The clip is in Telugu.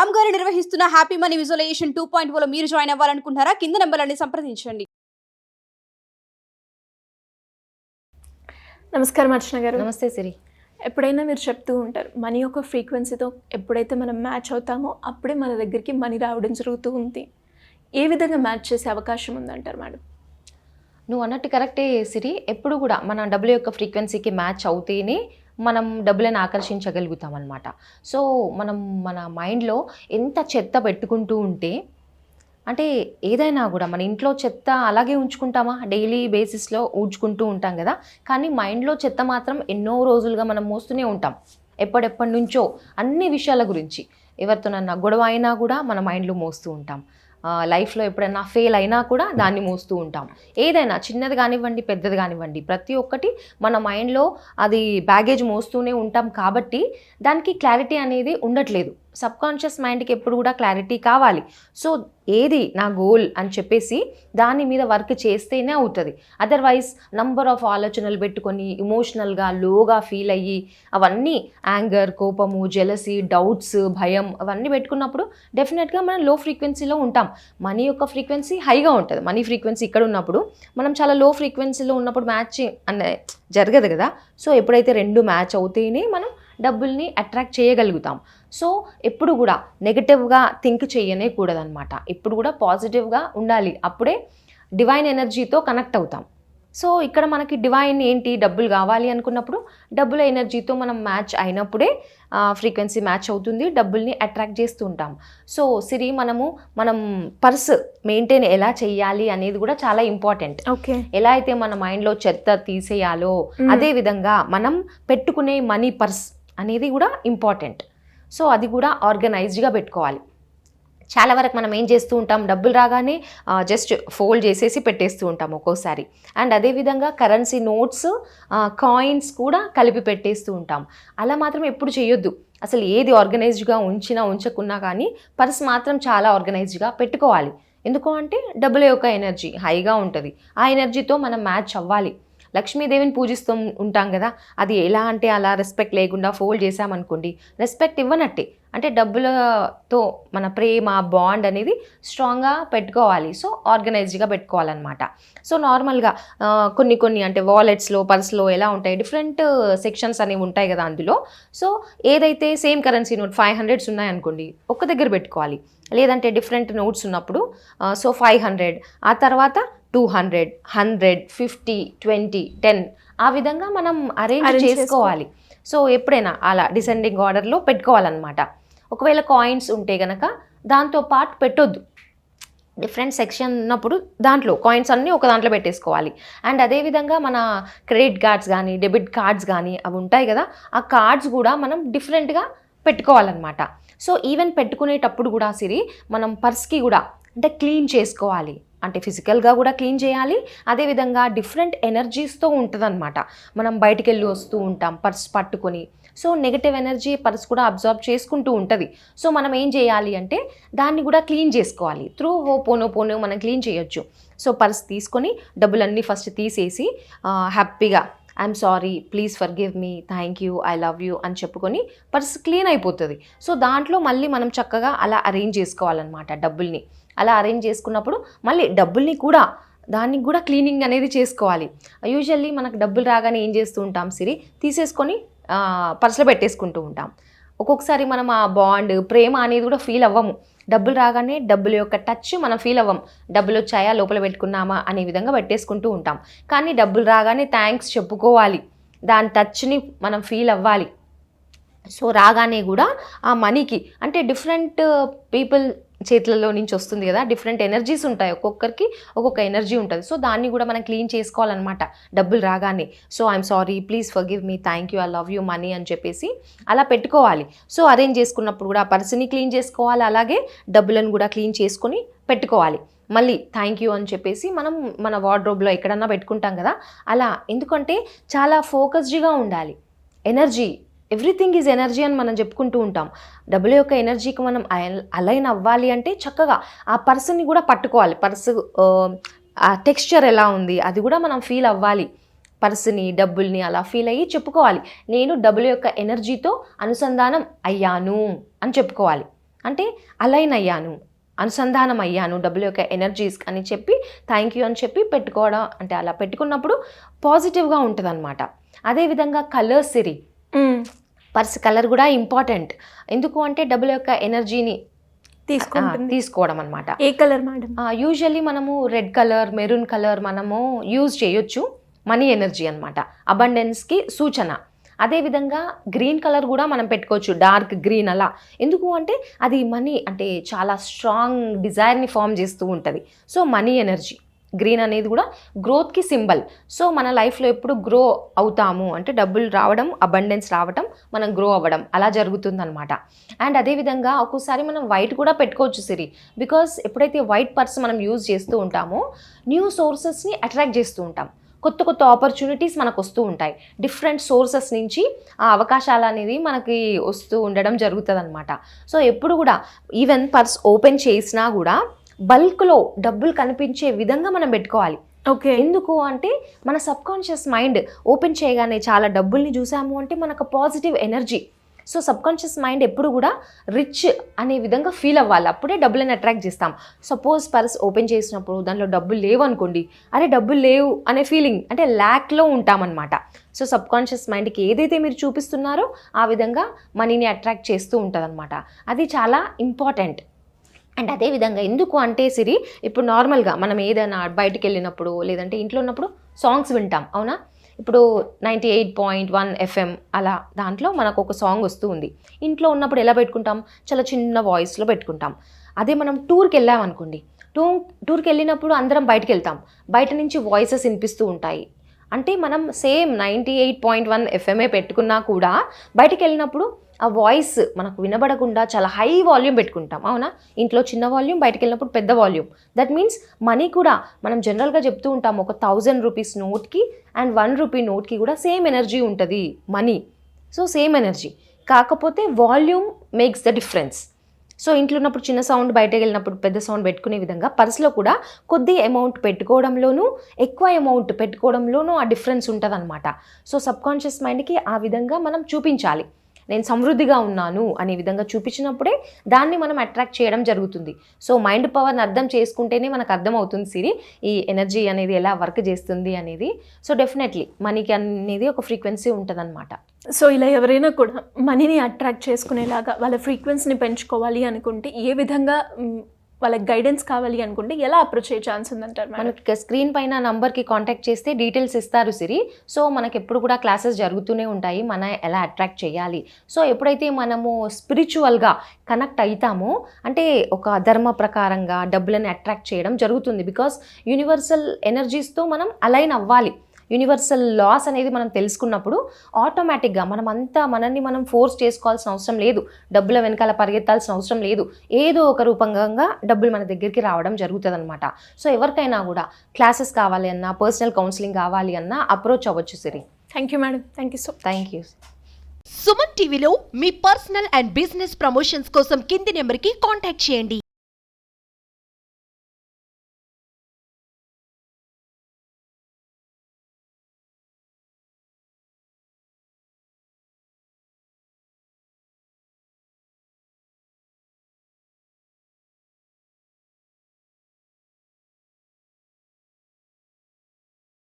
రామ్ గారు నిర్వహిస్తున్న హ్యాపీ మనీ విజువలైజేషన్ 2.0 లో మీరు జాయిన్ అవ్వాలనుకుంటున్నారా? కింద నెంబర్లని సంప్రదించండి. నమస్కారం అర్చన గారు. నమస్తే సిరి. ఎప్పుడైనా మీరు చెప్తూ ఉంటారు, మనీ యొక్క ఫ్రీక్వెన్సీతో ఎప్పుడైతే మనం మ్యాచ్ అవుతామో అప్పుడే మన దగ్గరికి మనీ రావడం జరుగుతూ ఉంది. ఏ విధంగా మ్యాచ్ చేసే అవకాశం ఉందంటారు మేడం? నువ్వు అన్నట్టు కరెక్టే సిరి. ఎప్పుడు కూడా మన డబ్బుల యొక్క ఫ్రీక్వెన్సీకి మ్యాచ్ అవుతేనే మనం డబ్బులను ఆకర్షించగలుగుతాం అన్నమాట. సో మనం మన మైండ్లో ఎంత చెత్త పెట్టుకుంటూ ఉంటే, అంటే ఏదైనా కూడా మన ఇంట్లో చెత్త అలాగే ఉంచుకుంటామా? డైలీ బేసిస్లో ఊడ్చుకుంటూ ఉంటాం కదా, కానీ మైండ్లో చెత్త మాత్రం ఎన్నో రోజులుగా మనం మోస్తూనే ఉంటాం. ఎప్పటి నుంచో అన్ని విషయాల గురించి ఎవరితోనన్నా గొడవ అయినా కూడా మన మైండ్లో మోస్తూ ఉంటాం. లైఫ్లో ఎప్పుడైనా ఫెయిల్ అయినా కూడా దాన్ని మోస్తూ ఉంటాం. ఏదైనా చిన్నది కానివ్వండి, పెద్దది కానివ్వండి, ప్రతి ఒక్కటి మన మైండ్లో అది బ్యాగేజ్ మోస్తూనే ఉంటాం. కాబట్టి దానికి క్లారిటీ అనేది ఉండట్లేదు. సబ్కాన్షియస్ మైండ్కి ఎప్పుడు కూడా క్లారిటీ కావాలి. సో ఏది నా గోల్ అని చెప్పేసి దాని మీద వర్క్ చేస్తేనే అవుతుంది. అదర్వైజ్ నంబర్ ఆఫ్ ఆలోచనలు పెట్టుకొని ఇమోషనల్గా లోగా ఫీల్ అయ్యి అవన్నీ యాంగర్, కోపము, జెలసీ, డౌట్స్, భయం అవన్నీ పెట్టుకున్నప్పుడు డెఫినెట్గా మనం లో ఫ్రీక్వెన్సీలో ఉంటాం. మనీ యొక్క ఫ్రీక్వెన్సీ హైగా ఉంటుంది. మనీ ఫ్రీక్వెన్సీ ఇక్కడ ఉన్నప్పుడు మనం చాలా లో ఫ్రీక్వెన్సీలో ఉన్నప్పుడు మ్యాచింగ్ అనే జరగదు కదా. సో ఎప్పుడైతే రెండు మ్యాచ్ అవుతేనే మనం డబ్బుల్ని అట్రాక్ట్ చేయగలుగుతాం. సో ఎప్పుడు కూడా నెగటివ్గా థింక్ చేయనే కూడదనమాట. ఎప్పుడు కూడా పాజిటివ్గా ఉండాలి. అప్పుడే డివైన్ ఎనర్జీతో కనెక్ట్ అవుతాం. సో ఇక్కడ మనకి డివైన్ ఏంటి? డబ్బులు కావాలి అనుకున్నప్పుడు డబ్బుల ఎనర్జీతో మనం మ్యాచ్ అయినప్పుడే ఫ్రీక్వెన్సీ మ్యాచ్ అవుతుంది. డబ్బుల్ని అట్రాక్ట్ చేస్తూ ఉంటాం. సో సిరి, మనం పర్స్ మెయింటైన్ ఎలా చేయాలి అనేది కూడా చాలా ఇంపార్టెంట్. ఓకే. ఎలా అయితే మన మైండ్లో చెత్త తీసేయాలో అదే విధంగా మనం పెట్టుకునే మనీ పర్స్ అనేది కూడా ఇంపార్టెంట్. సో అది కూడా ఆర్గనైజ్డ్గా పెట్టుకోవాలి. చాలా వరకు మనం ఏం చేస్తూ ఉంటాం, డబ్బులు రాగానే జస్ట్ ఫోల్డ్ చేసేసి పెట్టేస్తూ ఉంటాం ఒక్కోసారి. అండ్ అదేవిధంగా కరెన్సీ నోట్స్, కాయిన్స్ కూడా కలిపి పెట్టేస్తూ ఉంటాం. అలా మాత్రం ఎప్పుడు చేయొద్దు. అసలు ఏది ఆర్గనైజ్డ్గా ఉంచకున్నా కానీ పర్స్ మాత్రం చాలా ఆర్గనైజ్డ్గా పెట్టుకోవాలి. ఎందుకు అంటే డబ్బుల యొక్క ఎనర్జీ హైగా ఉంటుంది. ఆ ఎనర్జీతో మనం మ్యాచ్ అవ్వాలి. లక్ష్మీదేవిని పూజిస్తూ ఉంటాం కదా, అది ఎలా అంటే అలా రెస్పెక్ట్ లేకుండా ఫోల్డ్ చేసామనుకోండి, రెస్పెక్ట్ ఇవ్వనట్టే. అంటే డబ్బులతో మన ప్రేమ బాండ్ అనేది స్ట్రాంగ్గా పెట్టుకోవాలి. సో ఆర్గనైజ్డ్గా పెట్టుకోవాలన్నమాట. సో నార్మల్గా కొన్ని అంటే వాలెట్స్లో, పర్స్లో ఎలా ఉంటాయి, డిఫరెంట్ సెక్షన్స్ అనేవి ఉంటాయి కదా అందులో. సో ఏదైతే సేమ్ కరెన్సీ నోట్ 500 ఉన్నాయనుకోండి, ఒక్క దగ్గర పెట్టుకోవాలి. లేదంటే డిఫరెంట్ నోట్స్ ఉన్నప్పుడు సో 500, ఆ తర్వాత 200, 100, 50, 20, 10 ఆ విధంగా మనం అరేంజ్ చేసుకోవాలి. సో ఎప్పుడైనా అలా డిసెండింగ్ ఆర్డర్లో పెట్టుకోవాలన్నమాట. ఒకవేళ కాయిన్స్ ఉంటే కనుక దాంతో పాటు పెట్టొద్దు. డిఫరెంట్ సెక్షన్ ఉన్నప్పుడు దాంట్లో కాయిన్స్ అన్నీ ఒక దాంట్లో పెట్టేసుకోవాలి. అండ్ అదేవిధంగా మన క్రెడిట్ కార్డ్స్ కానీ, డెబిట్ కార్డ్స్ కానీ అవి ఉంటాయి కదా, ఆ కార్డ్స్ కూడా మనం డిఫరెంట్గా పెట్టుకోవాలన్నమాట. సో ఈవెన్ పెట్టుకునేటప్పుడు కూడా సిరి, మనం పర్స్కి కూడా అంటే క్లీన్ చేసుకోవాలి. అంటే ఫిజికల్గా కూడా క్లీన్ చేయాలి. అదేవిధంగా డిఫరెంట్ ఎనర్జీస్తో ఉంటుందన్నమాట. మనం బయటికి వెళ్ళి వస్తూ ఉంటాం పర్స్ పట్టుకొని. సో నెగటివ్ ఎనర్జీ పర్స్ కూడా అబ్జార్బ్ చేసుకుంటూ ఉంటుంది. సో మనం ఏం చేయాలి అంటే దాన్ని కూడా క్లీన్ చేసుకోవాలి. త్రూ పోనో మనం క్లీన్ చేయొచ్చు. సో పర్స్ తీసుకొని డబ్బులన్నీ ఫస్ట్ తీసేసి హ్యాపీగా I'm sorry, please forgive me, thank you, I love you అని చెప్పుకొని పర్స్ క్లీన్ అయిపోతుంది. సో దాంట్లో మళ్ళీ మనం చక్కగా అలా అరేంజ్ చేసుకోవాలన్నమాట డబ్బుల్ని. అలా అరేంజ్ చేసుకున్నప్పుడు మళ్ళీ డబ్బుల్ని కూడా దానికి కూడా క్లీనింగ్ అనేది చేసుకోవాలి. యూజువల్లీ మనకు డబ్బులు రాగానే ఏం చేస్తూ ఉంటాం సిరి, తీసేసుకొని పర్సులో పెట్టేసుకుంటూ ఉంటాం. ఒక్కొక్కసారి మనం ఆ బాండ్, ప్రేమ అనేది కూడా ఫీల్ అవ్వము. డబ్బులు రాగానే డబ్బుల యొక్క టచ్ మనం ఫీల్ అవ్వం. డబ్బులు వచ్చాయా, లోపల పెట్టుకున్నామా అనే విధంగా పెట్టేసుకుంటూ ఉంటాం. కానీ డబ్బులు రాగానే థ్యాంక్స్ చెప్పుకోవాలి. దాని టచ్ని మనం ఫీల్ అవ్వాలి. సో రాగానే కూడా ఆ మనీకి అంటే డిఫరెంట్ పీపుల్ చేతులలో నుంచి వస్తుంది కదా, డిఫరెంట్ ఎనర్జీస్ ఉంటాయి. ఒక్కొక్కరికి ఒక్కొక్క ఎనర్జీ ఉంటుంది. సో దాన్ని కూడా మనం క్లీన్ చేసుకోవాలన్నమాట డబ్బులు రాగానే. So I'm sorry, please forgive me, thank you, I love you money అని చెప్పేసి అలా పెట్టుకోవాలి. సో అరేంజ్ చేసుకున్నప్పుడు కూడా పర్సన్ని క్లీన్ చేసుకోవాలి, అలాగే డబ్బులను కూడా క్లీన్ చేసుకొని పెట్టుకోవాలి. మళ్ళీ థ్యాంక్ యూ అని చెప్పేసి మనం మన వార్డ్రోబ్లో ఎక్కడన్నా పెట్టుకుంటాం కదా అలా. ఎందుకంటే చాలా ఫోకస్డ్గా ఉండాలి. ఎనర్జీ, ఎవ్రీథింగ్ ఈజ్ ఎనర్జీ అని మనం చెప్పుకుంటూ ఉంటాం. డబ్బుల యొక్క ఎనర్జీకి మనం అలైన్ అవ్వాలి అంటే చక్కగా ఆ పర్సన్ని కూడా పట్టుకోవాలి. పర్సు ఆ టెక్స్చర్ ఎలా ఉంది అది కూడా మనం ఫీల్ అవ్వాలి. పర్సుని, డబ్బుల్ని అలా ఫీల్ అయ్యి చెప్పుకోవాలి, నేను డబ్బుల యొక్క ఎనర్జీతో అనుసంధానం అయ్యాను అని చెప్పుకోవాలి. అంటే అలైన్ అయ్యాను, అనుసంధానం అయ్యాను డబ్బుల యొక్క ఎనర్జీస్ అని చెప్పి థ్యాంక్ యూ అని చెప్పి పెట్టుకోవడం, అంటే అలా పెట్టుకున్నప్పుడు పాజిటివ్గా ఉంటుంది అనమాట. అదేవిధంగా కలర్స్ సిరి, పర్స్ కలర్ కూడా ఇంపార్టెంట్. ఎందుకు అంటే డబ్బుల యొక్క ఎనర్జీని తీసుకోవడం అనమాట. ఏ కలర్ మేడం? యూజువల్లీ మనము రెడ్ కలర్, మెరూన్ కలర్ మనము యూజ్ చేయొచ్చు, మనీ ఎనర్జీ అనమాట, అబండెన్స్కి సూచన. అదేవిధంగా గ్రీన్ కలర్ కూడా మనం పెట్టుకోవచ్చు, డార్క్ గ్రీన్ అలా. ఎందుకు అంటే అది మనీ అంటే చాలా స్ట్రాంగ్ డిజైర్ని ఫామ్ చేస్తూ ఉంటుంది. సో మనీ ఎనర్జీ గ్రీన్ అనేది కూడా గ్రోత్కి సింబల్. సో మన లైఫ్లో ఎప్పుడు గ్రో అవుతాము అంటే డబ్బులు రావడం, అబండెన్స్ రావడం, మనం గ్రో అవ్వడం అలా జరుగుతుందన్నమాట. అండ్ అదేవిధంగా ఒక్కోసారి మనం వైట్ కూడా పెట్టుకోవచ్చు సిరి, బికాస్ ఎప్పుడైతే వైట్ పర్స్ మనం యూజ్ చేస్తూ ఉంటామో న్యూ సోర్సెస్ని అట్రాక్ట్ చేస్తూ ఉంటాం, కొత్త కొత్త ఆపర్చునిటీస్ మనకు వస్తూ ఉంటాయి, డిఫరెంట్ సోర్సెస్ నుంచి ఆ అవకాశాలు అనేది మనకి వస్తూ ఉండడం జరుగుతుంది అనమాట. సో ఎప్పుడు కూడా ఈవెన్ పర్స్ ఓపెన్ చేసినా కూడా బల్క్లో డబ్బులు కనిపించే విధంగా మనం పెట్టుకోవాలి. ఓకే. ఎందుకు అంటే మన సబ్కాన్షియస్ మైండ్ ఓపెన్ చేయగానే చాలా డబ్బుల్ని చూసాము అంటే మనకు positive energy. So subconscious mind ఎప్పుడు కూడా రిచ్ అనే విధంగా ఫీల్ అవ్వాలి, అప్పుడే డబ్బులను అట్రాక్ట్ చేస్తాం. సపోజ్ పర్స్ ఓపెన్ చేసినప్పుడు దానిలో డబ్బులు లేవు అనుకోండి, అరే డబ్బులు లేవు అనే ఫీలింగ్, అంటే ల్యాక్లో ఉంటామన్నమాట. సో సబ్కాన్షియస్ మైండ్కి ఏదైతే మీరు చూపిస్తున్నారో ఆ విధంగా మనీని అట్రాక్ట్ చేస్తూ ఉంటుందన్నమాట. అది చాలా ఇంపార్టెంట్. అండ్ అదేవిధంగా ఎందుకు అంటే సిరి, ఇప్పుడు నార్మల్గా మనం ఏదైనా బయటకు వెళ్ళినప్పుడు లేదంటే ఇంట్లో ఉన్నప్పుడు సాంగ్స్ వింటాం, అవునా? ఇప్పుడు 98.1 FM అలా దాంట్లో మనకు ఒక సాంగ్ వస్తూ ఉంది. ఇంట్లో ఉన్నప్పుడు ఎలా పెట్టుకుంటాం, చాలా చిన్న వాయిస్లో పెట్టుకుంటాం. అదే మనం టూర్కి వెళ్ళామనుకోండి, టూర్కి వెళ్ళినప్పుడు అందరం బయటకు వెళ్తాం, బయట నుంచి వాయిసెస్ వినిపిస్తూ ఉంటాయి. అంటే మనం సేమ్ 98.1 FM పెట్టుకున్నా కూడా బయటకు వెళ్ళినప్పుడు ఆ వాయిస్ మనకు వినబడకుండా చాలా హై వాల్యూమ్ పెట్టుకుంటాం, అవునా? ఇంట్లో చిన్న వాల్యూమ్, బయటకు వెళ్ళినప్పుడు పెద్ద వాల్యూమ్. దట్ మీన్స్ మనీ కూడా మనం జనరల్గా చెప్తూ ఉంటాం, ఒక 1000 రూపీస్ నోట్కి అండ్ 1 రూపీ నోట్కి కూడా సేమ్ ఎనర్జీ ఉంటుంది మనీ. సో సేమ్ ఎనర్జీ, కాకపోతే volume makes the difference. So ఇంట్లో ఉన్నప్పుడు చిన్న సౌండ్, బయటకు వెళ్ళినప్పుడు పెద్ద సౌండ్ పెట్టుకునే విధంగా పర్స్లో కూడా కొద్ది అమౌంట్ పెట్టుకోవడంలోనూ ఎక్కువ అమౌంట్ పెట్టుకోవడంలోనూ ఆ డిఫరెన్స్ ఉంటుంది అనమాట. సో సబ్కాన్షియస్ మైండ్కి ఆ విధంగా మనం చూపించాలి, నేను సమృద్ధిగా ఉన్నాను అనే విధంగా చూపించినప్పుడే దాన్ని మనం అట్రాక్ట్ చేయడం జరుగుతుంది. సో మైండ్ పవర్ని అర్థం చేసుకుంటేనే మనకు అర్థం అవుతుంది సిరి, ఈ ఎనర్జీ అనేది ఎలా వర్క్ చేస్తుంది అనేది. సో డెఫినెట్లీ మనీకి అనేది ఒక ఫ్రీక్వెన్సీ ఉంటుంది అనమాట. సో ఇలా ఎవరైనా కూడా మనీని అట్రాక్ట్ చేసుకునేలాగా వాళ్ళ ఫ్రీక్వెన్సీని పెంచుకోవాలి అనుకుంటే ఏ విధంగా వాళ్ళకి గైడెన్స్ కావాలి అనుకుంటే ఎలా అప్రోచ్ అయ్యే ఛాన్స్ ఉందంటారు? మనకి స్క్రీన్ పైన నంబర్కి కాంటాక్ట్ చేస్తే డీటెయిల్స్ ఇస్తారు సిరి. సో మనకి ఎప్పుడు కూడా క్లాసెస్ జరుగుతూనే ఉంటాయి, మన ఎలా అట్రాక్ట్ చేయాలి. సో ఎప్పుడైతే మనము స్పిరిచువల్గా కనెక్ట్ అవుతామో అంటే ఒక ధర్మ ప్రకారంగా డబ్బులని అట్రాక్ట్ చేయడం జరుగుతుంది. బికాస్ యూనివర్సల్ ఎనర్జీస్తో మనం అలైన్ అవ్వాలి. యూనివర్సల్ లాస్ అనేది మనం తెలుసుకున్నప్పుడు ఆటోమేటిక్గా మనల్ని మనం ఫోర్స్ చేసుకోవాల్సిన అవసరం లేదు, డబ్బుల వెనకాల పరిగెత్తాల్సిన అవసరం లేదు, ఏదో ఒక రూపంగా డబ్బులు మన దగ్గరికి రావడం జరుగుతుంది అనమాట. సో ఎవరికైనా కూడా క్లాసెస్ కావాలి అన్నా, పర్సనల్ కౌన్సిలింగ్ కావాలి అన్నా అప్రోచ్ అవ్వచ్చు Siri. Thank you madam, thank you so much. Thank you. Suman టీవీలో మీ పర్సనల్ అండ్ బిజినెస్ ప్రమోషన్స్ కోసం కింది నెంబర్కి కాంటాక్ట్ చేయండి.